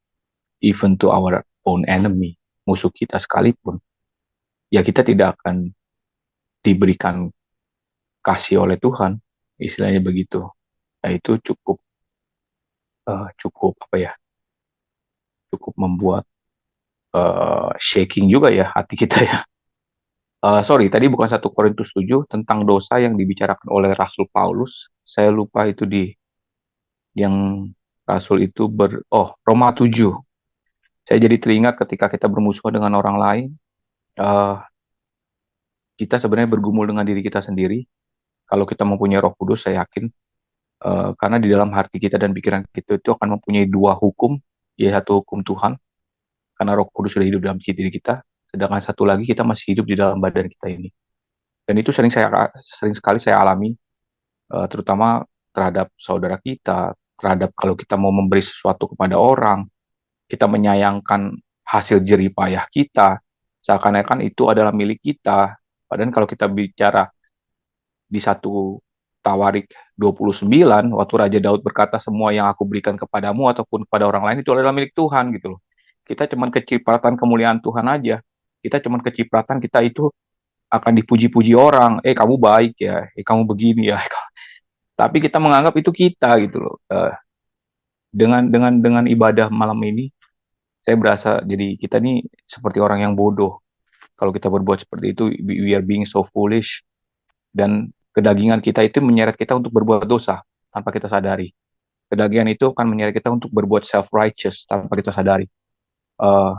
even to our own enemy, musuh kita sekalipun, ya kita tidak akan diberikan kasih oleh Tuhan, istilahnya begitu. Nah, itu cukup cukup apa ya? Cukup membuat shaking juga ya hati kita ya. Sorry, tadi bukan 1 Korintus 7 tentang dosa yang dibicarakan oleh Rasul Paulus. Saya lupa itu di yang Rasul itu Roma 7. Saya jadi teringat ketika kita bermusuhan dengan orang lain, eh, kita sebenarnya bergumul dengan diri kita sendiri. Kalau kita mempunyai Roh Kudus, saya yakin karena di dalam hati kita dan pikiran kita itu akan mempunyai dua hukum, yaitu satu hukum Tuhan, karena Roh Kudus sudah hidup dalam diri kita, sedangkan satu lagi kita masih hidup di dalam badan kita ini. Dan itu sering sekali saya alami, terutama terhadap saudara kita, terhadap kalau kita mau memberi sesuatu kepada orang, kita menyayangkan hasil jerih payah kita, seakan-akan itu adalah milik kita. Padahal kalau kita bicara di 1 Tawarik 29, waktu Raja Daud berkata, semua yang aku berikan kepadamu ataupun kepada orang lain itu adalah milik Tuhan gitu loh. Kita cuman kecipratan kemuliaan Tuhan aja. Kita cuman kecipratan kita itu akan dipuji-puji orang. Kamu baik ya. Kamu begini ya. Tapi kita menganggap itu kita gitu loh. Dengan ibadah malam ini, saya berasa jadi kita nih seperti orang yang bodoh. Kalau kita berbuat seperti itu, we are being so foolish. Dan kedagingan kita itu menyeret kita untuk berbuat dosa tanpa kita sadari. Kedagingan itu akan menyeret kita untuk berbuat self-righteous tanpa kita sadari. Eh,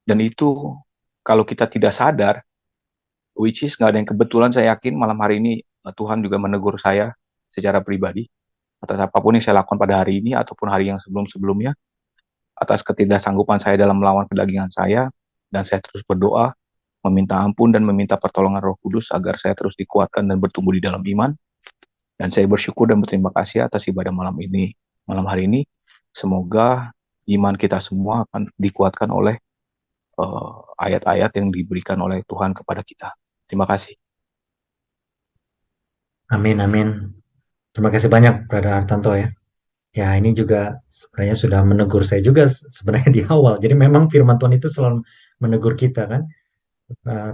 dan itu kalau kita tidak sadar, which is nggak ada yang kebetulan, saya yakin malam hari ini Tuhan juga menegur saya secara pribadi atas apapun yang saya lakukan pada hari ini ataupun hari yang sebelum-sebelumnya, atas ketidaksanggupan saya dalam melawan kedagingan saya, dan saya terus berdoa, meminta ampun dan meminta pertolongan Roh Kudus agar saya terus dikuatkan dan bertumbuh di dalam iman. Dan saya bersyukur dan berterima kasih atas ibadah malam hari ini. Semoga iman kita semua akan dikuatkan oleh ayat-ayat yang diberikan oleh Tuhan kepada kita. Terima kasih. Amin, amin. Terima kasih banyak, Brother Hartanto ya. Ya, ini juga sebenarnya sudah menegur saya juga sebenarnya di awal. Jadi memang firman Tuhan itu selalu menegur kita kan.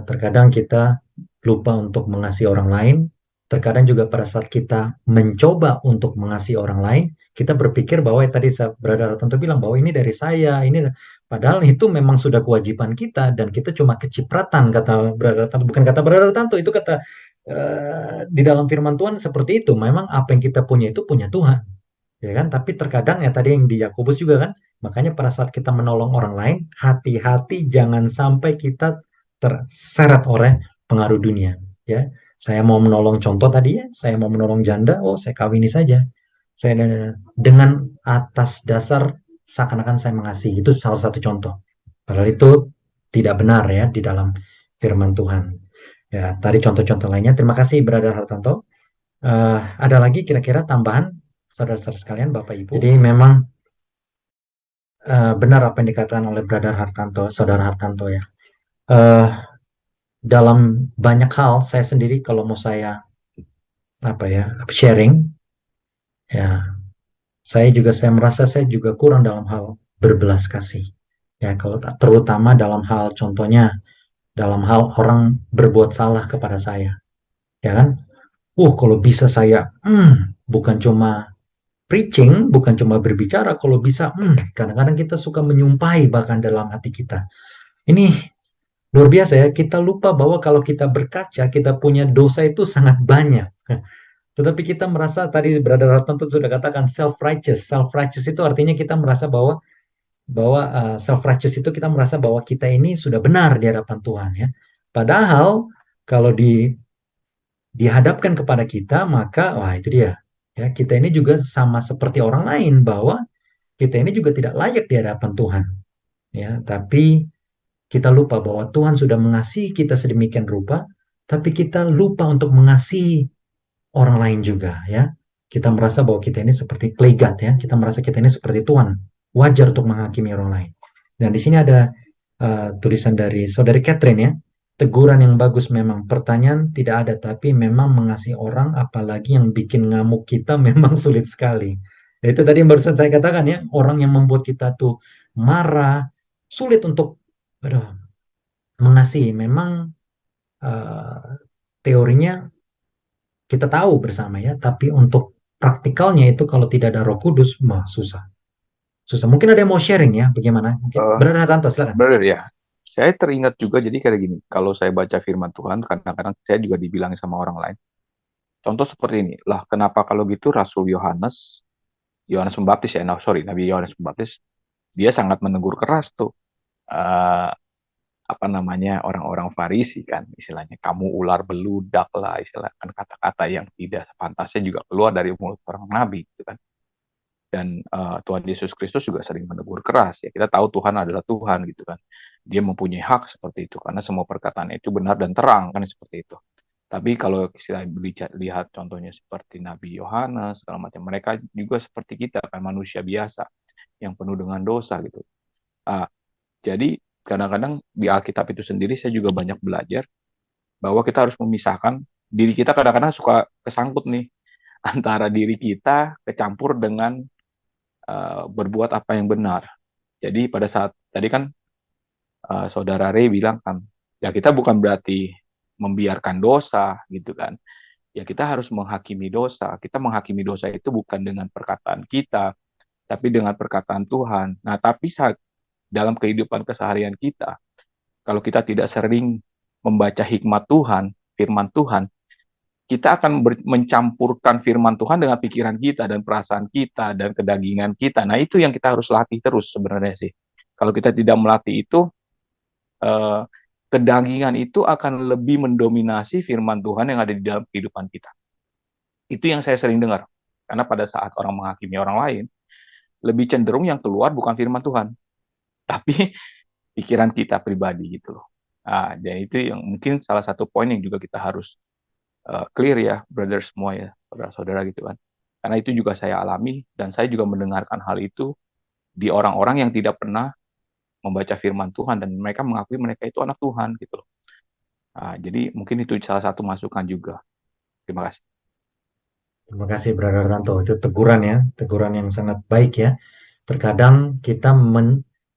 Terkadang kita lupa untuk mengasihi orang lain. Terkadang juga pada saat kita mencoba untuk mengasihi orang lain, kita berpikir bahwa tadi Brother tentu bilang bahwa ini dari saya, ini padahal itu memang sudah kewajiban kita dan kita cuma kecipratan kata Brother Tanto, bukan kata Brother Tanto, itu kata di dalam firman Tuhan seperti itu. Memang apa yang kita punya itu punya Tuhan, ya kan? Tapi terkadang ya tadi yang di Yakobus juga kan, makanya pada saat kita menolong orang lain, hati-hati jangan sampai kita terseret oleh pengaruh dunia. Ya, saya mau menolong contoh tadi ya, saya mau menolong janda, oh saya kawini saja. Saya dengan atas dasar seakan-akan saya mengasihi, itu salah satu contoh. Padahal itu tidak benar ya di dalam firman Tuhan. Ya, tadi contoh-contoh lainnya. Terima kasih Brother Hartanto. Ada lagi kira-kira tambahan saudara-saudara sekalian, Bapak Ibu? Jadi memang benar apa yang dikatakan oleh Brother Hartanto, Saudara Hartanto ya. Uh, dalam banyak hal saya sendiri kalau mau saya apa ya sharing ya, saya merasa saya juga kurang dalam hal berbelas kasih. Ya, kalau terutama dalam hal contohnya dalam hal orang berbuat salah kepada saya, ya kan? Kalau bisa saya bukan cuma preaching, bukan cuma berbicara, kalau bisa kadang-kadang kita suka menyumpahi bahkan dalam hati kita. Ini luar biasa ya, kita lupa bahwa kalau kita berkaca, kita punya dosa itu sangat banyak. Tetapi kita merasa, tadi Brother Ratton sudah katakan self-righteous. Self-righteous itu artinya kita merasa bahwa self-righteous itu kita merasa bahwa kita ini sudah benar di hadapan Tuhan ya. Padahal kalau dihadapkan kepada kita, maka wah itu dia. Ya, kita ini juga sama seperti orang lain bahwa kita ini juga tidak layak di hadapan Tuhan. Ya, tapi kita lupa bahwa Tuhan sudah mengasihi kita sedemikian rupa, tapi kita lupa untuk mengasihi orang lain juga ya. Kita merasa bahwa kita ini seperti plegat ya. Kita merasa kita ini seperti Tuhan. Wajar untuk menghakimi orang lain. Dan di sini ada tulisan dari Saudari Catherine ya. Teguran yang bagus memang. Pertanyaan tidak ada, tapi memang mengasihi orang, apalagi yang bikin ngamuk kita memang sulit sekali. Ya, itu tadi yang barusan saya katakan ya. Orang yang membuat kita tuh marah, sulit untuk mengasihi. Memang teorinya kita tahu bersama ya, tapi untuk praktikalnya itu kalau tidak ada Roh Kudus, susah. Susah. Mungkin ada yang mau sharing ya, bagaimana? Mungkin. Uh, Brother Tanto, silakan. Brother ya, saya teringat juga jadi kayak gini. Kalau saya baca firman Tuhan, kadang-kadang saya juga dibilang sama orang lain. Contoh seperti ini, lah kenapa kalau gitu Rasul Yohanes Pembaptis ya, no, sorry, Nabi Yohanes Pembaptis, dia sangat menegur keras tuh, eh, apa namanya, orang-orang Farisi kan, istilahnya kamu ular beludak lah, istilahnya kan kata-kata yang tidak sepantasnya juga keluar dari mulut orang Nabi, gitu kan. Dan Tuhan Yesus Kristus juga sering menegur keras ya, kita tahu Tuhan adalah Tuhan gitu kan, dia mempunyai hak seperti itu karena semua perkataan itu benar dan terang kan seperti itu. Tapi kalau kita lihat contohnya seperti Nabi Yohanes segala macam, mereka juga seperti kita kan, manusia biasa yang penuh dengan dosa gitu. Ah, jadi kadang-kadang di Alkitab itu sendiri saya juga banyak belajar bahwa kita harus memisahkan diri kita, kadang-kadang suka kesangkut nih antara diri kita kecampur dengan berbuat apa yang benar. Jadi pada saat tadi kan saudara Ray bilang kan, ya kita bukan berarti membiarkan dosa gitu kan. Ya kita harus menghakimi dosa. Kita menghakimi dosa itu bukan dengan perkataan kita, tapi dengan perkataan Tuhan. Nah, tapi saat dalam kehidupan keseharian kita, kalau kita tidak sering membaca hikmat Tuhan, firman Tuhan, kita akan mencampurkan firman Tuhan dengan pikiran kita dan perasaan kita dan kedagingan kita. Nah, itu yang kita harus latih terus sebenarnya sih. Kalau kita tidak melatih itu, eh, kedagingan itu akan lebih mendominasi firman Tuhan yang ada di dalam kehidupan kita. Itu yang saya sering dengar. Karena pada saat orang menghakimi orang lain, lebih cenderung yang keluar bukan firman Tuhan, tapi pikiran kita pribadi gitu loh. Nah, dan itu yang mungkin salah satu poin yang juga kita harus clear ya, brother semua ya, saudara-saudara gitu kan. Karena itu juga saya alami dan saya juga mendengarkan hal itu di orang-orang yang tidak pernah membaca firman Tuhan dan mereka mengakui mereka itu anak Tuhan gitu loh. Nah, jadi mungkin itu salah satu masukan juga. Terima kasih. Terima kasih, Brother Tanto. Itu teguran ya, teguran yang sangat baik ya. Terkadang kita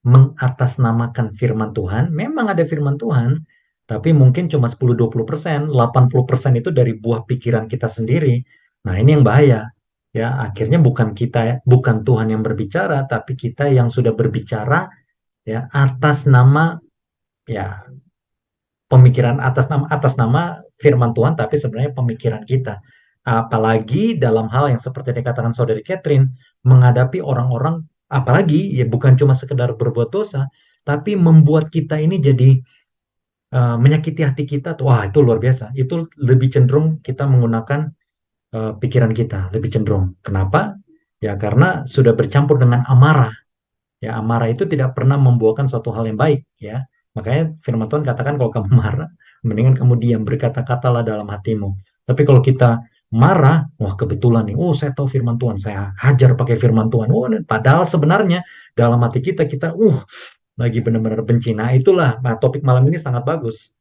mengatasnamakan firman Tuhan. Memang ada firman Tuhan, tapi mungkin cuma 10-20%, 80% itu dari buah pikiran kita sendiri. Nah, ini yang bahaya. Ya, akhirnya bukan kita, bukan Tuhan yang berbicara, tapi kita yang sudah berbicara ya atas nama ya pemikiran atas nama firman Tuhan, tapi sebenarnya pemikiran kita. Apalagi dalam hal yang seperti dikatakan saudari Catherine, menghadapi orang-orang, apalagi ya bukan cuma sekedar berbuat dosa, tapi membuat kita ini jadi menyakiti hati kita. Wah, itu luar biasa. Itu lebih cenderung kita menggunakan pikiran kita, lebih cenderung. Kenapa? Ya karena sudah bercampur dengan amarah. Ya, amarah itu tidak pernah membuahkan suatu hal yang baik, ya. Makanya firman Tuhan katakan kalau kamu marah, mendingan kamu diam, berkata-katalah dalam hatimu. Tapi kalau kita marah, wah kebetulan nih, oh saya tahu firman Tuhan, saya hajar pakai firman Tuhan. Oh, padahal sebenarnya dalam hati kita lagi benar-benar benci. Nah, itulah topik malam ini sangat bagus.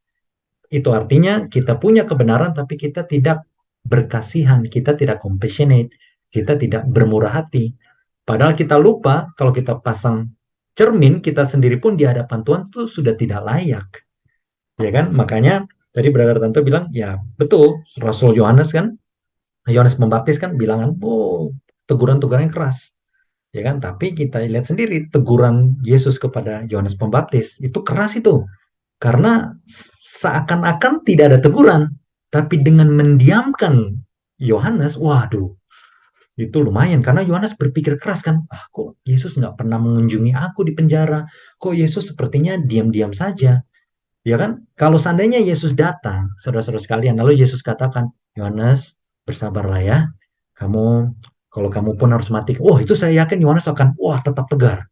Itu artinya kita punya kebenaran tapi kita tidak berkasihan, kita tidak compassionate, kita tidak bermurah hati. Padahal kita lupa kalau kita pasang cermin, kita sendiri pun di hadapan Tuhan itu sudah tidak layak. Ya kan? Makanya tadi Brother Tanto bilang, ya betul, Rasul Yohanes kan, Yohanes Pembaptis kan bilang kan, oh teguran-teguran yang keras. Ya kan? Tapi kita lihat sendiri teguran Yesus kepada Yohanes Pembaptis itu keras itu. Karena seakan-akan tidak ada teguran, tapi dengan mendiamkan Yohanes, waduh, itu lumayan karena Yohanes berpikir keras kan, kok Yesus nggak pernah mengunjungi aku di penjara, kok Yesus sepertinya diam-diam saja, ya kan? Kalau seandainya Yesus datang, saudara-saudara sekalian, lalu Yesus katakan, Yohanes, bersabarlah ya, kamu kalau kamu pun harus mati. Oh, itu saya yakin Yohanes akan, wah tetap tegar.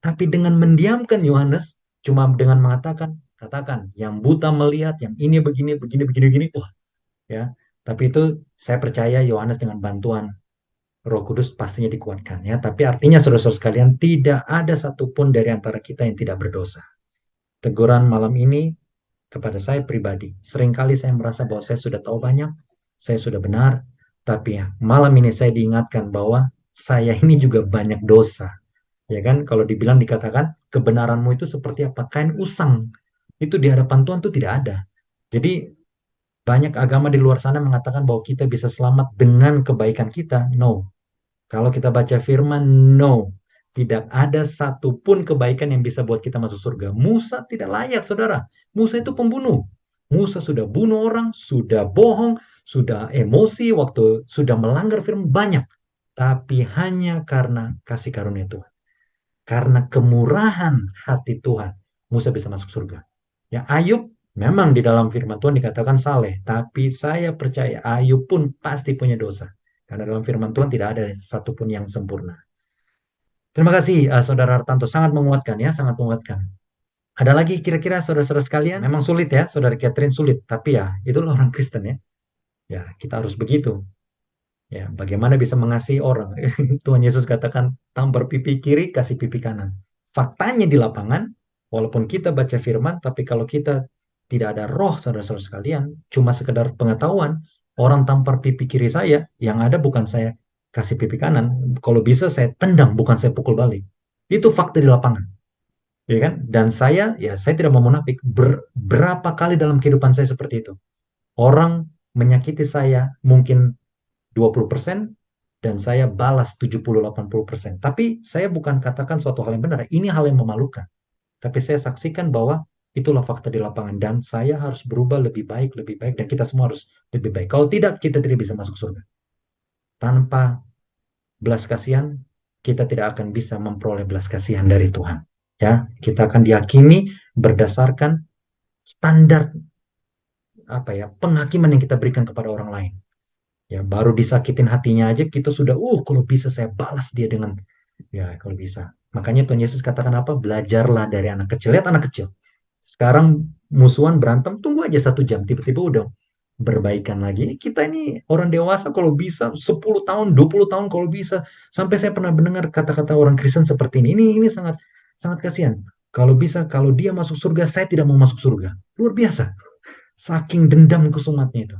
Tapi dengan mendiamkan Yohanes, cuma dengan mengatakan, katakan, yang buta melihat, yang ini begini, begini, begini, begini, wah, ya. Tapi itu saya percaya Yohanes dengan bantuan Roh Kudus pastinya dikuatkan ya. Tapi artinya saudara-saudara sekalian, tidak ada satupun dari antara kita yang tidak berdosa. Teguran malam ini kepada saya pribadi. Seringkali saya merasa bahwa saya sudah tahu banyak, saya sudah benar, tapi ya, malam ini saya diingatkan bahwa saya ini juga banyak dosa. Ya kan, kalau dibilang dikatakan kebenaranmu itu seperti apa? Kain usang. Itu di hadapan Tuhan itu tidak ada. Jadi banyak agama di luar sana mengatakan bahwa kita bisa selamat dengan kebaikan kita. No. Kalau kita baca firman, no. Tidak ada satupun kebaikan yang bisa buat kita masuk surga. Musa tidak layak, saudara. Musa itu pembunuh. Musa sudah bunuh orang, sudah bohong, sudah emosi, waktu sudah melanggar firman banyak. Tapi hanya karena kasih karunia Tuhan. Karena kemurahan hati Tuhan, Musa bisa masuk surga. Ya, Ayub memang di dalam firman Tuhan dikatakan saleh, tapi saya percaya Ayub pun pasti punya dosa. Karena dalam firman Tuhan tidak ada satupun yang sempurna. Terima kasih, Saudara Hartanto. Sangat menguatkan ya, sangat menguatkan. Ada lagi kira-kira saudara-saudara sekalian? Memang sulit ya, Saudara Catherine sulit. Tapi ya, itulah orang Kristen ya. Ya, kita harus begitu. Ya, bagaimana bisa mengasihi orang? Tuhan Yesus katakan, tampar pipi kiri, kasih pipi kanan. Faktanya di lapangan, walaupun kita baca firman, tapi kalau kita tidak ada roh, saudara-saudara sekalian, cuma sekedar pengetahuan, orang tampar pipi kiri saya, yang ada bukan saya kasih pipi kanan. Kalau bisa saya tendang, bukan saya pukul balik. Itu fakta di lapangan. Ya kan? Dan saya tidak mau munafik. Berapa kali dalam kehidupan saya seperti itu. Orang menyakiti saya, mungkin 20% dan saya balas 70-80%. Tapi saya bukan katakan suatu hal yang benar. Ini hal yang memalukan. Tapi saya saksikan bahwa Itulah fakta di lapangan dan saya harus berubah lebih baik dan kita semua harus lebih baik. Kalau tidak, kita tidak bisa masuk surga. Tanpa belas kasihan, kita tidak akan bisa memperoleh belas kasihan dari Tuhan. Ya, kita akan dihakimi berdasarkan standar apa ya penghakiman yang kita berikan kepada orang lain. Ya, baru disakitin hatinya aja kita sudah, kalau bisa saya balas dia dengan, ya kalau bisa. Makanya Tuhan Yesus katakan apa? Belajarlah dari anak kecil. Lihat anak kecil. Sekarang musuhan berantem, tunggu aja 1 jam, tiba-tiba udah berbaikan lagi. Kita ini orang dewasa kalau bisa 10 tahun, 20 tahun kalau bisa. Sampai saya pernah mendengar kata-kata orang Kristen seperti ini. Ini sangat sangat kasihan. Kalau bisa, kalau dia masuk surga, saya tidak mau masuk surga. Luar biasa. Saking dendam kesumatnya itu.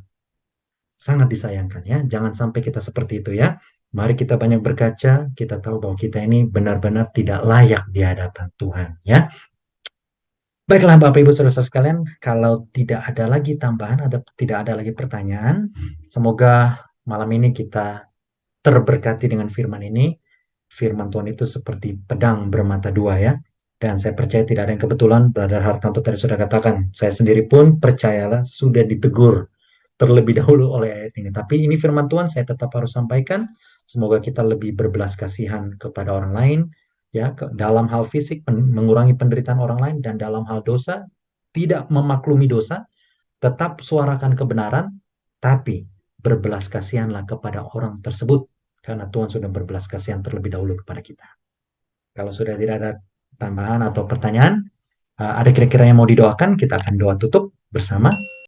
Sangat disayangkan ya. Jangan sampai kita seperti itu ya. Mari kita banyak berkaca, kita tahu bahwa kita ini benar-benar tidak layak di hadapan Tuhan ya. Baiklah Bapak Ibu Saudara sekalian, kalau tidak ada lagi tambahan, tidak ada lagi pertanyaan, semoga malam ini kita terberkati dengan firman ini. Firman Tuhan itu seperti pedang bermata dua ya. Dan saya percaya tidak ada yang kebetulan, Brother Hartanto tadi sudah katakan. Saya sendiri pun percayalah sudah ditegur terlebih dahulu oleh ayat ini. Tapi ini firman Tuhan, saya tetap harus sampaikan. Semoga kita lebih berbelas kasihan kepada orang lain, ya, dalam hal fisik, mengurangi penderitaan orang lain, dan dalam hal dosa, tidak memaklumi dosa, tetap suarakan kebenaran, tapi berbelas kasihanlah kepada orang tersebut, karena Tuhan sudah berbelas kasihan terlebih dahulu kepada kita. Kalau sudah tidak ada tambahan atau pertanyaan, ada kira-kira yang mau didoakan, kita akan doa tutup bersama.